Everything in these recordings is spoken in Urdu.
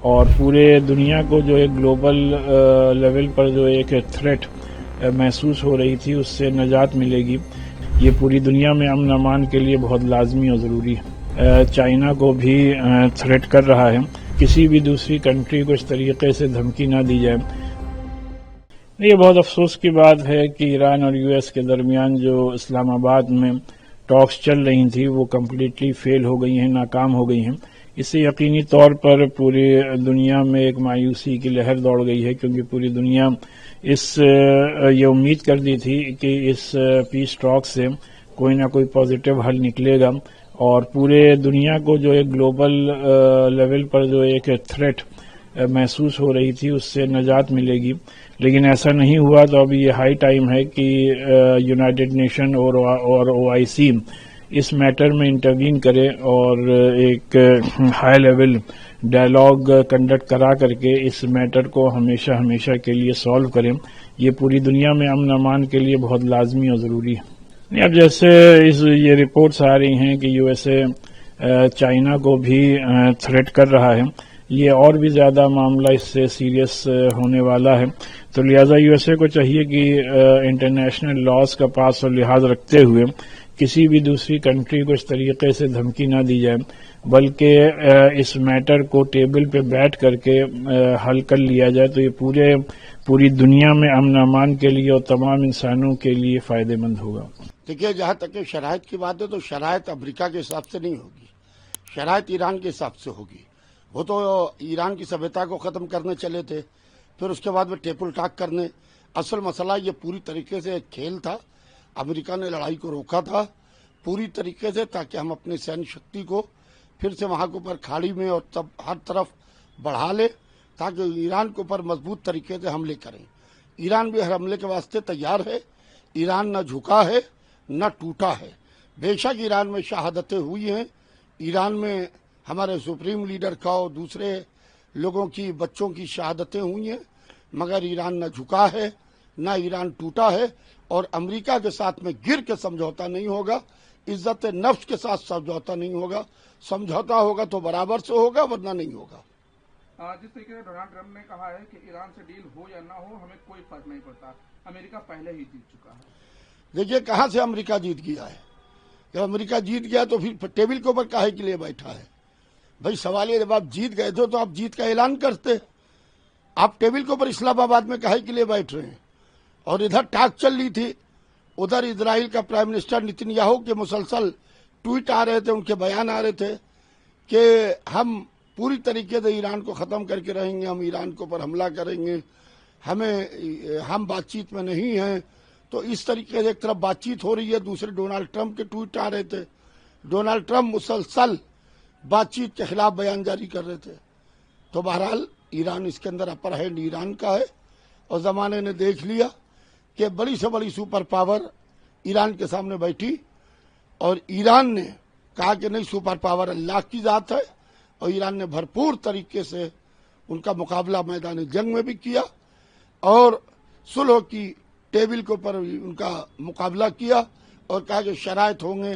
اور پورے دنیا کو جو ایک گلوبل لیول پر جو ایک تھریٹ محسوس ہو رہی تھی اس سے نجات ملے گی. یہ پوری دنیا میں امن امان کے لیے بہت لازمی اور ضروری ہے. چائنا کو بھی تھریٹ کر رہا ہے. کسی بھی دوسری کنٹری کو اس طریقے سے دھمکی نہ دی جائے. یہ بہت افسوس کی بات ہے کہ ایران اور یو ایس کے درمیان جو اسلام آباد میں ٹاکس چل رہی تھیں وہ کمپلیٹلی فیل ہو گئی ہیں، ناکام ہو گئی ہیں. اس سے یقینی طور پر پوری دنیا میں ایک مایوسی کی لہر دوڑ گئی ہے، کیونکہ پوری دنیا یہ امید کر دی تھی کہ اس پیس ٹاک سے کوئی نہ کوئی پازیٹو حل نکلے گا اور پورے دنیا کو جو ایک گلوبل لیول پر جو ایک تھریٹ محسوس ہو رہی تھی اس سے نجات ملے گی. لیکن ایسا نہیں ہوا. تو اب یہ ہائی ٹائم ہے کہ یونائٹڈ نیشن اور او آئی سی اس میٹر میں انٹروین کرے اور ایک ہائی لیول ڈائلاگ کنڈکٹ کرا کر کے اس میٹر کو ہمیشہ کے لیے سالو کریں. یہ پوری دنیا میں امن امان کے لیے بہت لازمی اور ضروری ہے. اب جیسے یہ رپورٹس آ رہی ہیں کہ یو ایس اے چائنا کو بھی تھریٹ کر رہا ہے، یہ اور بھی زیادہ معاملہ اس سے سیریس ہونے والا ہے. تو لہٰذا یو ایس اے کو چاہیے کہ انٹرنیشنل لاز کا پاس اور لحاظ رکھتے ہوئے کسی بھی دوسری کنٹری کو اس طریقے سے دھمکی نہ دی جائے، بلکہ اس میٹر کو ٹیبل پہ بیٹھ کر کے حل کر لیا جائے. تو یہ پوری دنیا میں امن امان کے لیے اور تمام انسانوں کے لیے فائدہ مند ہوگا. دیکھیے، جہاں تک کہ شرائط کی بات ہے تو شرائط امریکہ کے حساب سے نہیں ہوگی، شرائط ایران کے حساب سے ہوگی. وہ تو ایران کی سبھیتا کو ختم کرنے چلے تھے، پھر اس کے بعد وہ ٹیبل ٹاک کرنے. اصل مسئلہ یہ پوری طریقے سے ایک کھیل تھا. امریکہ نے لڑائی کو روکا تھا پوری طریقے سے تاکہ ہم اپنی سینی شکتی کو پھر سے وہاں کے اوپر کھاڑی میں اور ہر طرف بڑھا لے تاکہ ایران کے اوپر مضبوط طریقے سے حملے کریں. ایران بھی ہر حملے کے واسطے تیار ہے. ایران نہ جھکا ہے نہ ٹوٹا ہے. بے شک ایران میں شہادتیں ہوئی ہیں، ایران میں ہمارے سپریم لیڈر کا اور دوسرے لوگوں کی بچوں کی شہادتیں ہوئی ہیں، مگر ایران نہ جھکا ہے نہ ایران ٹوٹا ہے. اور امریکہ کے ساتھ میں گر کے سمجھوتا نہیں ہوگا، عزت نفس کے ساتھ سمجھوتا نہیں ہوگا. سمجھوتا ہوگا تو برابر سے ہوگا، ورنہ نہیں ہوگا. جس طریقے سے ڈونلڈ ٹرمپ نے کہا ہے کہ ایران سے ڈیل ہو یا نہ ہو ہمیں کوئی فرق نہیں پڑتا، امریکہ پہلے ہی جیت چکا ہے. دیکھیے، کہاں سے امریکہ جیت گیا ہے؟ جب امریکہ جیت گیا تو پھر ٹیبل کے اوپر کاہے کے لیے بیٹھا ہے؟ بھائی سوال یہ، جب آپ جیت گئے تھے تو آپ جیت کا اعلان کرتے. آپ ٹیبل کے اوپر اسلام آباد میں کاہے کے لیے بیٹھ رہے ہیں؟ اور ادھر ٹاک چل رہی تھی، ادھر اسرائیل کا پرائم منسٹر نیتن یاہو کے مسلسل ٹویٹ آ رہے تھے، ان کے بیان آ رہے تھے کہ ہم پوری طریقے سے ایران کو ختم کر کے رہیں گے، ہم ایران کے اوپر حملہ کریں گے، ہم بات چیت میں نہیں ہیں. تو اس طریقے سے ایک طرف بات چیت ہو رہی ہے، دوسرے ڈونلڈ ٹرمپ کے ٹویٹ آ رہے تھے. ڈونلڈ ٹرمپ مسلسل بات چیت کے خلاف بیان جاری کر رہے تھے. تو بہرحال ایران اس کے اندر اپر ہینڈ ایران کا ہے، اور زمانے نے دیکھ لیا کہ بڑی سے بڑی سپر پاور ایران کے سامنے بیٹھی، اور ایران نے کہا کہ نہیں، سپر پاور اللہ کی ذات ہے، اور ایران نے بھرپور طریقے سے ان کا مقابلہ میدان جنگ میں بھی کیا اور صلح کی ٹیبل کے اوپر ان کا مقابلہ کیا، اور کہا کہ شرائط ہوں گے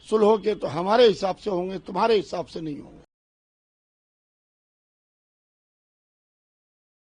صلح کے تو ہمارے حساب سے ہوں گے، تمہارے حساب سے نہیں ہوں گے.